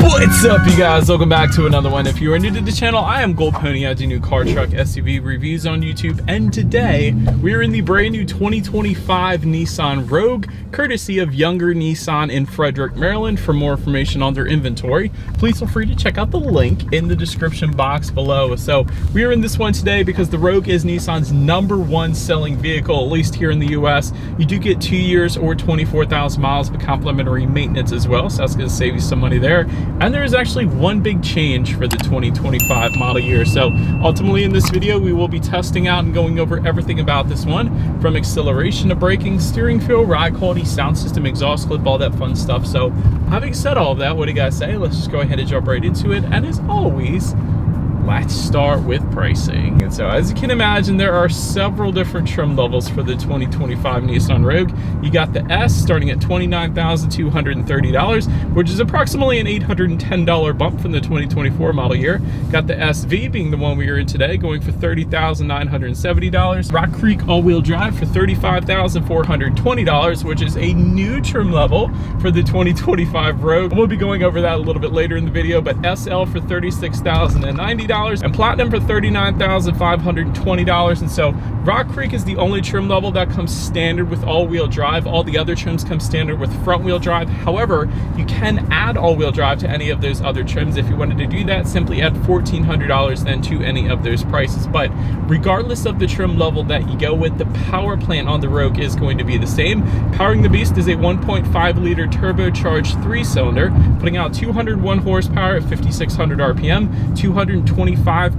What's up, you guys? Welcome back to another one. If you are new to the channel, I am Gold Pony. I do new car, truck, SUV reviews on YouTube, and today we are in the brand new 2025 Nissan Rogue, courtesy of Younger Nissan in Frederick, Maryland. For more information on their inventory, please feel free to check out the link in the description box below. So we are in this one today because the Rogue is Nissan's #1 selling vehicle, at least here in the US. You do get 2 years or 24,000 miles, but complimentary maintenance as well, so that's going to save you some money there. And there is actually one big change for the 2025 model year. So ultimately in this video, we will be testing out and going over everything about this one, from acceleration to braking, steering feel, ride quality, sound system, exhaust clip, all that fun stuff. So having said all of that, what do you guys say? Let's just go ahead and jump right into it. And as always, let's start with pricing. And so as you can imagine, there are several different trim levels for the 2025 Nissan Rogue. You got the S starting at $29,230, which is approximately an $810 bump from the 2024 model year. Got the SV being the one we are in today, going for $30,970. Rock Creek all-wheel drive for $35,420, which is a new trim level for the 2025 Rogue. We'll be going over that a little bit later in the video, but SL for $36,090. and Platinum for $39,520. And so Rock Creek is the only trim level that comes standard with all-wheel drive. All the other trims come standard with front-wheel drive. However, you can add all-wheel drive to any of those other trims. If you wanted to do that, simply add $1,400 then to any of those prices. But regardless of the trim level that you go with, the power plant on the Rogue is going to be the same. Powering the beast is a 1.5-liter turbocharged 3-cylinder, putting out 201 horsepower at 5,600 RPM, 225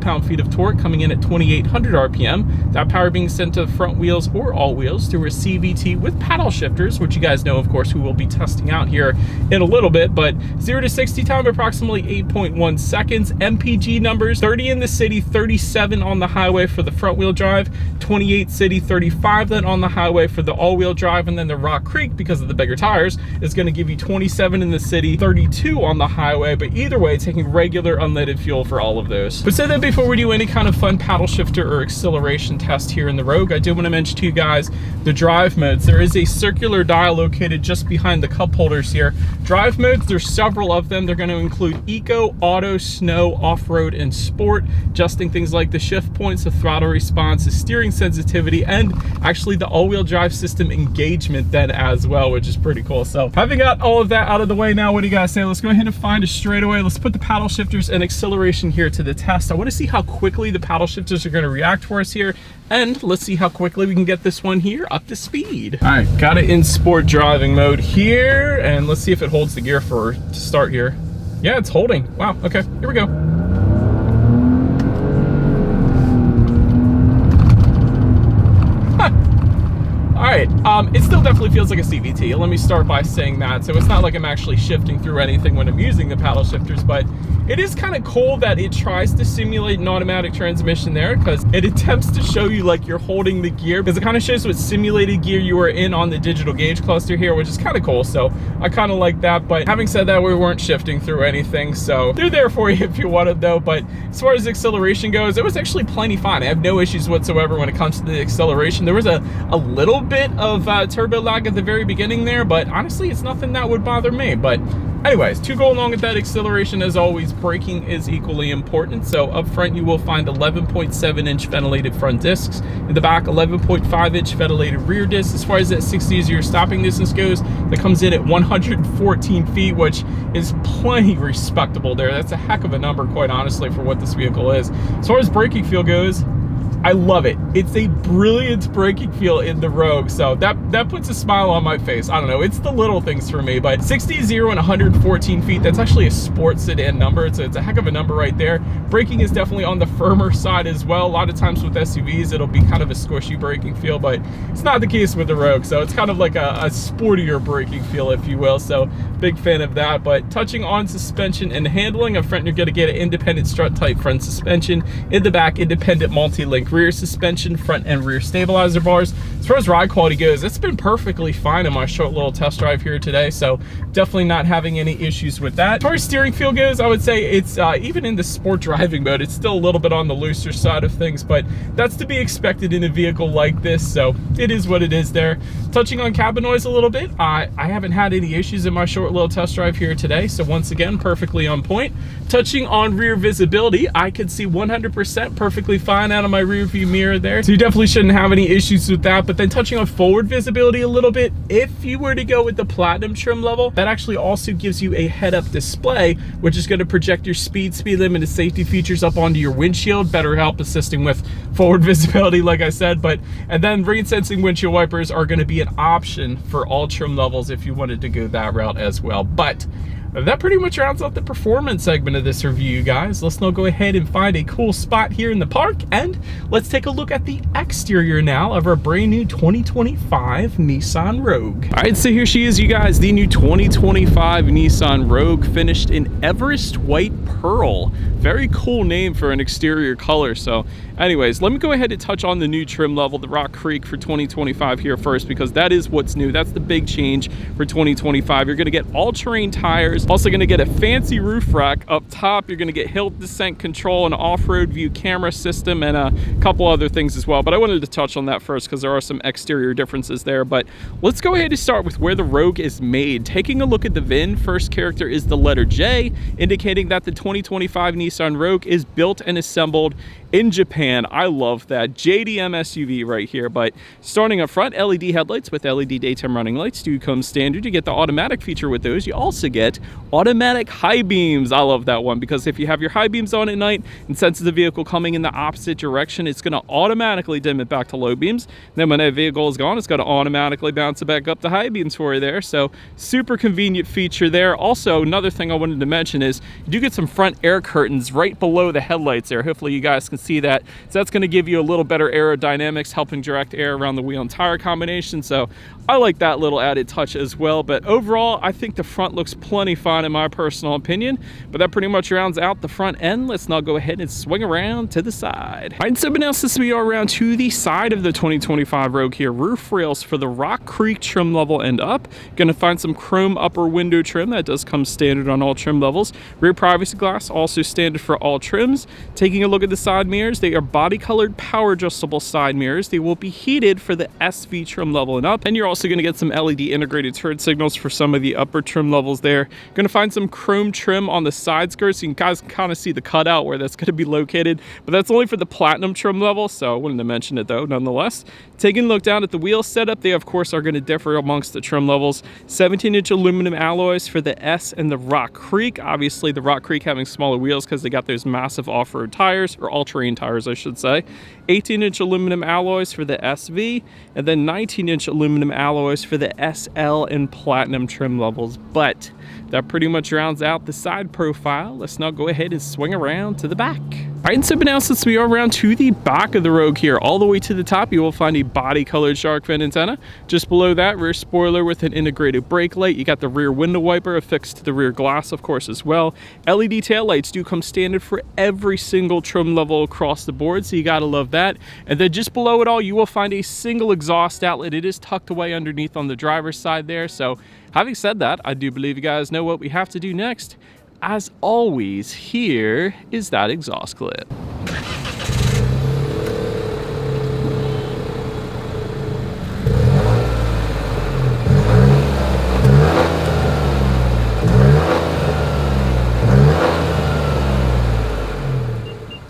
pound-feet of torque, coming in at 2,800 RPM. That power being sent to the front wheels or all wheels through a CVT with paddle shifters, which you guys know, of course, we will be testing out here in a little bit. But 0 to 60 time approximately 8.1 seconds. MPG numbers: 30 in the city, 37 on the highway for the front-wheel drive, 28 city, 35 then on the highway for the all-wheel drive. And then the Rock Creek, because of the bigger tires, is going to give you 27 in the city, 32 on the highway. But either way, taking regular unleaded fuel for all of those. But so then, before we do any kind of fun paddle shifter or acceleration test here in the Rogue, I do want to mention to you guys the drive modes. There is a circular dial located just behind the cup holders here. Drive modes, there's several of them. They're going to include Eco, Auto, Snow, Off-Road, and Sport, adjusting things like the shift points, the throttle response, the steering sensitivity, and actually the all-wheel drive system engagement then as well, which is pretty cool. So having got all of that out of the way now, what do you guys say? Let's go ahead and find a straightaway. Let's put the paddle shifters and acceleration here to the test. I want to see how quickly the paddle shifters are going to react for us here, and let's see how quickly we can get this one here up to speed. All right, got it in sport driving mode here, and let's see if it holds the gear to start here. Yeah, it's holding. Wow, okay, here we go. All right, it still definitely feels like a CVT. Let me start by saying that. So it's not like I'm actually shifting through anything when I'm using the paddle shifters, but it is kind of cool that it tries to simulate an automatic transmission there, because it attempts to show you like you're holding the gear, because it kind of shows what simulated gear you are in on the digital gauge cluster here, which is kind of cool. So I kind of like that. But having said that, we weren't shifting through anything, so they're there for you if you want it though. But as far as acceleration goes, it was actually plenty fine. I have no issues whatsoever when it comes to the acceleration. There was a little bit of turbo lag at the very beginning there, but honestly, it's nothing that would bother me. But anyways, to go along with that acceleration, as always, braking is equally important. So up front, you will find 11.7-inch ventilated front discs. In the back, 11.5-inch ventilated rear discs. As far as that 60-0 stopping distance goes, that comes in at 114 feet, which is plenty respectable there. That's a heck of a number, quite honestly, for what this vehicle is. As far as braking feel goes, I love it. It's a brilliant braking feel in the Rogue, so that puts a smile on my face. I don't know, it's the little things for me. But 60, 0, and 114 feet, that's actually a sport sedan number, so it's a heck of a number right there. Braking is definitely on the firmer side as well. A lot of times with SUVs, it'll be kind of a squishy braking feel, but it's not the case with the Rogue, so it's kind of like a sportier braking feel, if you will. So big fan of that. But touching on suspension and handling, up front, you're going to get an independent strut type front suspension. In the back, independent multi-link rear suspension, front and rear stabilizer bars. As far as ride quality goes, it's been perfectly fine in my short little test drive here today, so definitely not having any issues with that. As far as steering feel goes, I would say it's even in the sport driving mode, it's still a little bit on the looser side of things, but that's to be expected in a vehicle like this, so it is what it is there. Touching on cabin noise a little bit, I haven't had any issues in my short little test drive here today, so once again, perfectly on point. Touching on rear visibility, I could see 100% perfectly fine out of my rear view mirror there, so you definitely shouldn't have any issues with that. But then touching on forward visibility a little bit, if you were to go with the platinum trim level, that actually also gives you a head-up display, which is going to project your speed limit and safety features up onto your windshield, better help assisting with forward visibility, like I said. And then rain sensing windshield wipers are going to be an option for all trim levels if you wanted to go that route as well. But that pretty much rounds out the performance segment of this review, guys. Let's now go ahead and find a cool spot here in the park, and let's take a look at the exterior now of our brand new 2025 Nissan Rogue. All right, so here she is, you guys, the new 2025 Nissan Rogue, finished in Everest White Pearl. Very cool name for an exterior color. So anyways, let me go ahead and touch on the new trim level, the Rock Creek for 2025 here first, because that is what's new. That's the big change for 2025. You're going to get all-terrain tires, also going to get a fancy roof rack up top. You're going to get hill descent control, an off-road view camera system, and a couple other things as well. But I wanted to touch on that first because there are some exterior differences there. But let's go ahead and start with where the Rogue is made. Taking a look at the VIN, first character is the letter J, indicating that the 2025 Nissan Rogue is built and assembled in Japan. I love that. JDM SUV right here. But starting up front, LED headlights with LED daytime running lights do come standard. You get the automatic feature with those. You also get automatic high beams. I love that one, because if you have your high beams on at night and senses the vehicle coming in the opposite direction, it's going to automatically dim it back to low beams. Then when that vehicle is gone, it's going to automatically bounce it back up to high beams for you there. So super convenient feature there. Also, another thing I wanted to mention is you do get some front air curtains right below the headlights there. Hopefully you guys can see that. So that's going to give you a little better aerodynamics, helping direct air around the wheel and tire combination. So I like that little added touch as well. But overall, I think the front looks plenty fine in my personal opinion. But that pretty much rounds out the front end. Let's now go ahead and swing around to the side. All right, so now since we are around to the side of the 2025 Rogue here, roof rails for the Rock Creek trim level and up. Going to find some chrome upper window trim that does come standard on all trim levels. Rear privacy glass also standard for all trims. Taking a look at the side mirrors, they are body colored power adjustable side mirrors. They will be heated for the SV trim level and up, and you're also going to get some LED integrated turn signals for some of the upper trim levels there. Going to find some chrome trim on the side skirts. You guys can kind of see the cutout where that's going to be located, but that's only for the platinum trim level, so I wanted to mention it though nonetheless. Taking a look down at the wheel setup, they of course are going to differ amongst the trim levels. 17-inch aluminum alloys for the S and the Rock Creek. Obviously the Rock Creek having smaller wheels because they got those massive off-road tires, or all-terrain tires I should say. 18-inch aluminum alloys for the SV, and then 19-inch aluminum alloys for the SL and platinum trim levels. But that pretty much rounds out the side profile. Let's now go ahead and swing around to the back. All right, and so now since we are around to the back of the Rogue here, all the way to the top, you will find a body-colored shark fin antenna. Just below that, rear spoiler with an integrated brake light. You got the rear window wiper affixed to the rear glass, of course, as well. LED tail lights do come standard for every single trim level across the board, so you gotta love that. And then just below it all, you will find a single exhaust outlet. It is tucked away underneath on the driver's side there. So having said that, I do believe you guys know what we have to do next. As always, here is that exhaust clip.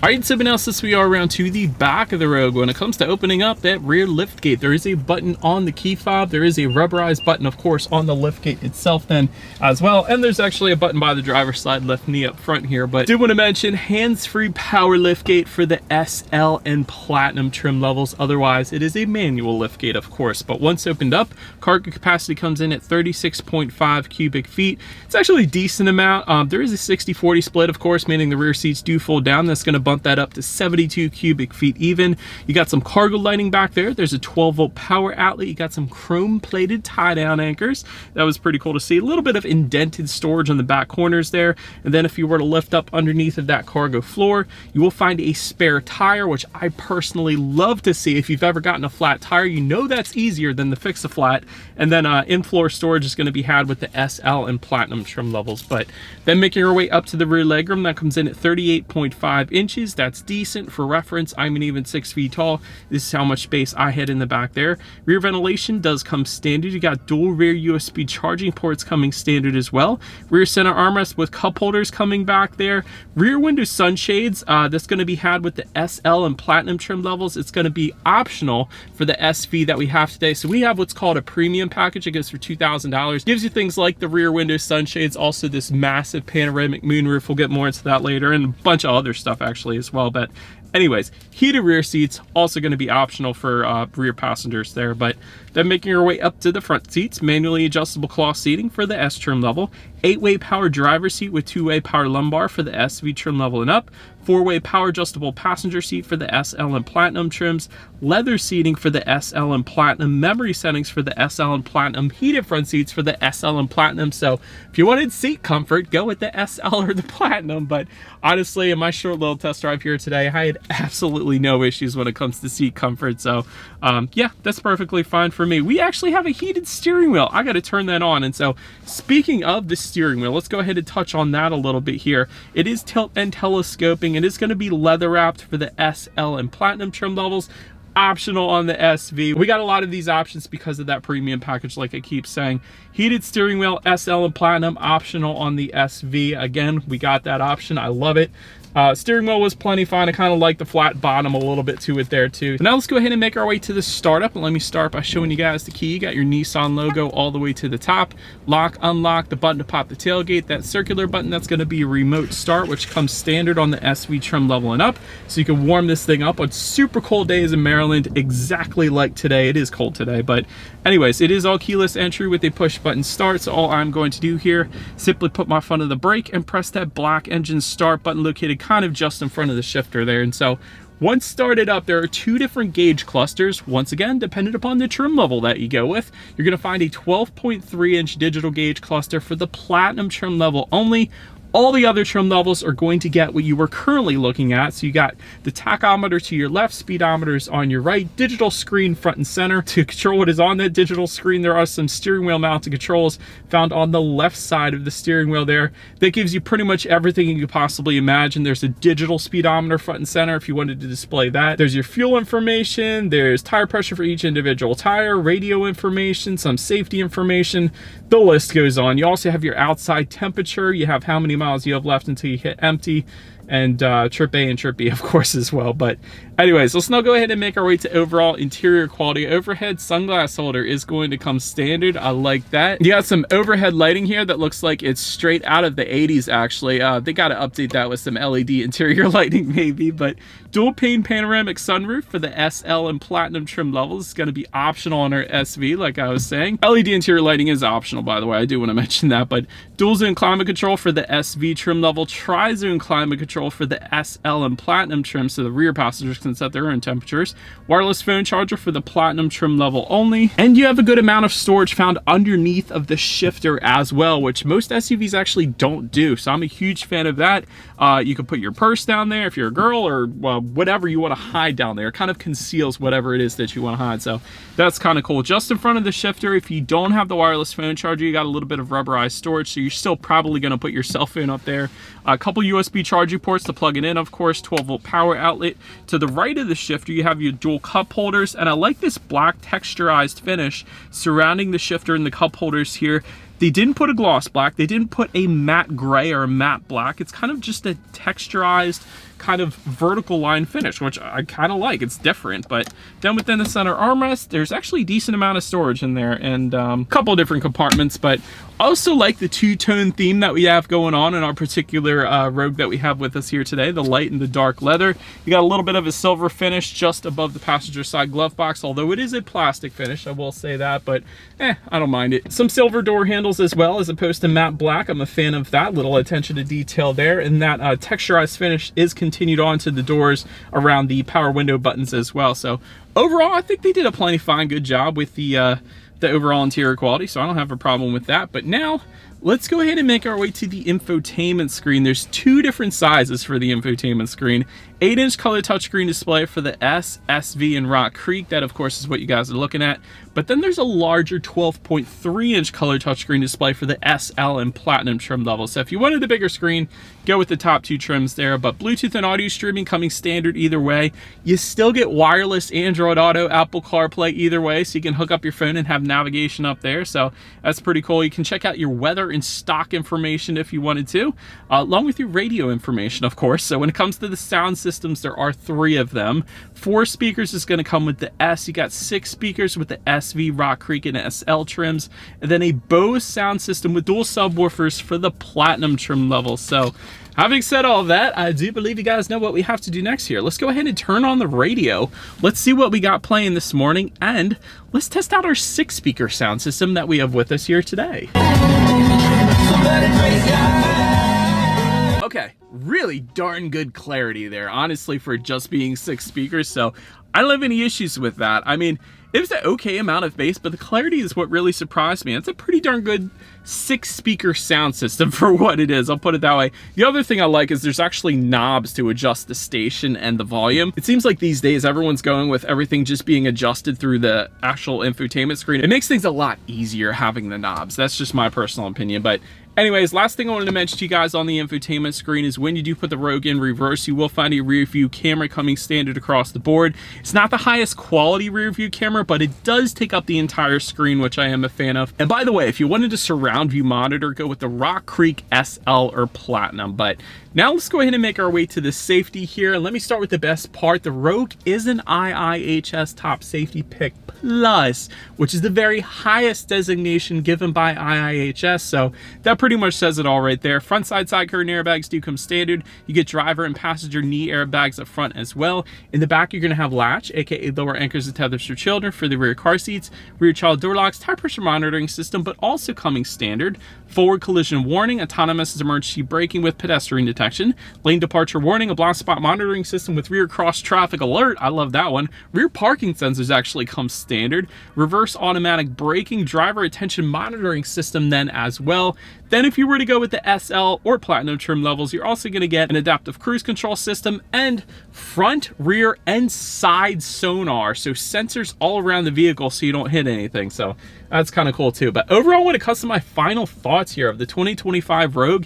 All right, so now since we are around to the back of the Rogue, when it comes to opening up that rear lift gate, there is a button on the key fob. There is a rubberized button, of course, on the lift gate itself then as well. And there's actually a button by the driver's side left knee up front here. But I did want to mention hands-free power lift gate for the SL and platinum trim levels. Otherwise, it is a manual lift gate, of course. But once opened up, cargo capacity comes in at 36.5 cubic feet. It's actually a decent amount. There is a 60-40 split, of course, meaning the rear seats do fold down. That's going to bump bump that up to 72 cubic feet even. You got some cargo lighting back there. There's a 12-volt power outlet. You got some chrome plated tie down anchors. That was pretty cool to see. A little bit of indented storage on the back corners there. And then if you were to lift up underneath of that cargo floor, you will find a spare tire, which I personally love to see. If you've ever gotten a flat tire, you know that's easier than to fix a flat. And then in-floor storage is going to be had with the SL and Platinum trim levels. But then making our way up to the rear legroom, that comes in at 38.5 inches. That's decent. For reference, I'm an even 6 feet tall. This is how much space I had in the back there. Rear ventilation does come standard. You got dual rear USB charging ports coming standard as well. Rear center armrest with cup holders coming back there. Rear window sunshades, that's going to be had with the SL and Platinum trim levels. It's going to be optional for the SV that we have today. So we have what's called a premium package. It goes for $2,000. Gives you things like the rear window sunshades, also this massive panoramic moonroof. We'll get more into that later, and a bunch of other stuff actually as well. But anyways, heated rear seats also going to be optional for rear passengers there. But then making our way up to the front seats, manually adjustable cloth seating for the S trim level, 8-way power driver seat with 2-way power lumbar for the SV trim level and up, 4-way power adjustable passenger seat for the SL and Platinum trims, leather seating for the SL and Platinum, memory settings for the SL and Platinum, heated front seats for the SL and Platinum. So if you wanted seat comfort, go with the SL or the Platinum. But honestly, in my short little test drive here today, I had absolutely no issues when it comes to seat comfort. So yeah, that's perfectly fine for me. We actually have a heated steering wheel. I got to turn that on. And so speaking of the steering wheel, let's go ahead and touch on that a little bit here. It is tilt and telescoping, and it's going to be leather wrapped for the SL and Platinum trim levels. Optional on the SV. We got a lot of these options because of that premium package, like I keep saying. Heated steering wheel, SL and Platinum, optional on the SV. Again, we got that option. I love it. Steering wheel was plenty fine. I kind of like the flat bottom a little bit to it there too. So now let's go ahead and make our way to the startup. And let me start by showing you guys the key. You got your Nissan logo all the way to the top. Lock, unlock, the button to pop the tailgate. That circular button, that's going to be remote start, which comes standard on the SV trim level and up. So you can warm this thing up on super cold days in Maryland, exactly like today. It is cold today, but anyways, it is all keyless entry with a push button start. So all I'm going to do here, simply put my foot on the brake and press that black engine start button located kind of just in front of the shifter there. And so once started up, there are two different gauge clusters. Once again, dependent upon the trim level that you go with, you're going to find a 12.3 inch digital gauge cluster for the Platinum trim level only. All the other trim levels are going to get what you were currently looking at. So you got the tachometer to your left, speedometers on your right, digital screen front and center. To control what is on that digital screen, there are some steering wheel mounted controls found on the left side of the steering wheel there. That gives you pretty much everything you could possibly imagine. There's a digital speedometer front and center if you wanted to display that. There's your fuel information. There's tire pressure for each individual tire, radio information, some safety information. The list goes on. You also have your outside temperature. You have how many miles you have left until you hit empty, and trip A and trip B, of course, as well. But anyways, let's now go ahead and make our way to overall interior quality. Overhead sunglass holder is going to come standard. I like that. You got some overhead lighting here that looks like it's straight out of the 80s, actually. They got to update that with some LED interior lighting maybe, but dual pane panoramic sunroof for the SL and Platinum trim levels is going to be optional on our SV, like I was saying. LED interior lighting is optional, by the way. I do want to mention that, but dual zone climate control for the SV trim level, tri-zone climate control for the SL and Platinum trim, so the rear passengers can set their own temperatures. Wireless phone charger for the Platinum trim level only. And you have a good amount of storage found underneath of the shifter as well, which most SUVs actually don't do. So I'm a huge fan of that. You can put your purse down there if you're a girl, or whatever you want to hide down there. It kind of conceals whatever it is that you want to hide. So that's kind of cool. Just in front of the shifter, if you don't have the wireless phone charger, you got a little bit of rubberized storage, so you're still probably going to put your cell phone up there. A couple USB charging ports to plug it in, of course, 12-volt power outlet. To the right of the shifter, you have your dual cup holders, and I like this black texturized finish surrounding the shifter and the cup holders here. They didn't put a gloss black. They didn't put a matte gray or a matte black. It's kind of just a texturized kind of vertical line finish, which I kind of like. It's different. But then within the center armrest, there's actually a decent amount of storage in there, and a couple of different compartments. But I also like the two-tone theme that we have going on in our particular Rogue that we have with us here today, the light and the dark leather. You got a little bit of a silver finish just above the passenger side glove box, although it is a plastic finish, I will say that, but I don't mind it. Some silver door handles as well, as opposed to matte black. I'm a fan of that little attention to detail there, and that texturized finish is continued on to the doors around the power window buttons as well. So overall, I think they did a plenty fine good job with the overall interior quality, so I don't have a problem with that. But now let's go ahead and make our way to the infotainment screen. There's two different sizes for the infotainment screen. 8-inch color touchscreen display for the S, SV, and Rock Creek. That, of course, is what you guys are looking at. But then there's a larger 12.3-inch color touchscreen display for the SL and Platinum trim level. So if you wanted a bigger screen, go with the top two trims there. But Bluetooth and audio streaming coming standard either way. You still get wireless Android Auto, Apple CarPlay either way, so you can hook up your phone and have navigation up there. So that's pretty cool. You can check out your weather and stock information if you wanted to, along with your radio information, of course. So when it comes to the sound systems, there are 3 of them. 4 speakers is going to come with the S. You got 6 speakers with the SV, Rock Creek, and SL trims, and then a Bose sound system with dual subwoofers for the Platinum trim level. So having said all that, I do believe you guys know what we have to do next here. Let's go ahead and turn on the radio. Let's see what we got playing this morning, and let's test out our 6-speaker sound system that we have with us here today. Okay, really darn good clarity there, honestly, for just being 6 speakers, so I don't have any issues with that. I mean, it was an okay amount of bass, but the clarity is what really surprised me. It's a pretty darn good 6-speaker sound system for what it is, I'll put it that way. The other thing I like is there's actually knobs to adjust the station and the volume. It seems like these days everyone's going with everything just being adjusted through the actual infotainment screen. It makes things a lot easier having the knobs. That's just my personal opinion, but anyways, last thing I wanted to mention to you guys on the infotainment screen is when you do put the Rogue in reverse, you will find a rear view camera coming standard across the board. It's not the highest quality rear view camera, but it does take up the entire screen, which I am a fan of. And by the way, if you wanted a surround view monitor, go with the Rock Creek SL or Platinum. But now let's go ahead and make our way to the safety here. And let me start with the best part. The Rogue is an IIHS Top Safety Pick Plus, which is the very highest designation given by IIHS. So that pretty much says it all right there. Front side curtain airbags do come standard. You get driver and passenger knee airbags up front as well. In the back, you're going to have latch, aka lower anchors and tethers for children for the rear car seats, rear child door locks, tire pressure monitoring system, but also coming standard. Forward collision warning, autonomous emergency braking with pedestrian detection, lane departure warning, a blind spot monitoring system with rear cross traffic alert. I love that one. Rear parking sensors actually come standard. Reverse automatic braking, driver attention monitoring system then as well. Then if you were to go with the SL or Platinum trim levels, you're also going to get an adaptive cruise control system and front, rear, and side sonar. So sensors all around the vehicle so you don't hit anything. So that's kind of cool too. But overall, when it comes to my final thoughts here of the 2025 Rogue,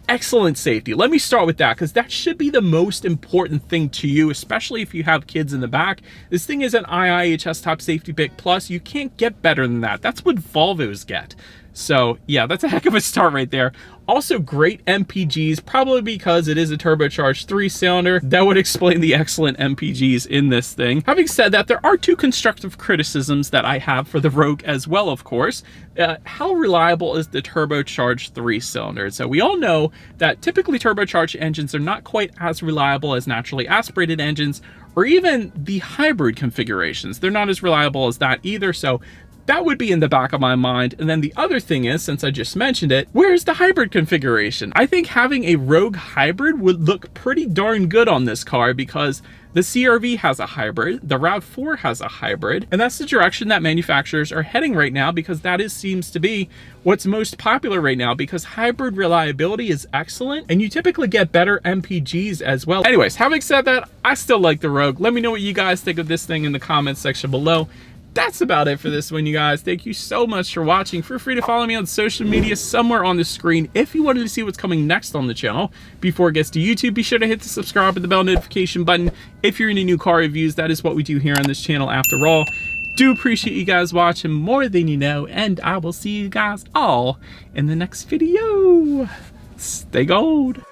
excellent safety. Let me start with that because that should be the most important thing to you, especially if you have kids in the back. This thing is an IIHS Top Safety Pick Plus. You can't get better than that. That's what Volvos get. So yeah, that's a heck of a start right there. Also great MPGs, probably because it is a turbocharged 3-cylinder. That would explain the excellent MPGs in this thing. Having said that, there are 2 constructive criticisms that I have for the Rogue as well, of course. How reliable is the turbocharged 3-cylinder? So we all know that typically turbocharged engines are not quite as reliable as naturally aspirated engines, or even the hybrid configurations. They're not as reliable as that either, so that would be in the back of my mind. And then the other thing is, since I just mentioned it, where's the hybrid configuration? I think having a Rogue hybrid would look pretty darn good on this car because the CR-V has a hybrid, the RAV4 has a hybrid, and that's the direction that manufacturers are heading right now because that seems to be what's most popular right now because hybrid reliability is excellent and you typically get better MPGs as well. Anyways, having said that, I still like the Rogue. Let me know what you guys think of this thing in the comments section below. That's about it for this one, you guys. Thank you so much for watching. Feel free to follow me on social media somewhere on the screen if you wanted to see what's coming next on the channel. Before it gets to YouTube, be sure to hit the subscribe and the bell notification button if you're into new car reviews. That is what we do here on this channel after all. Do appreciate you guys watching more than you know, and I will see you guys all in the next video. Stay gold.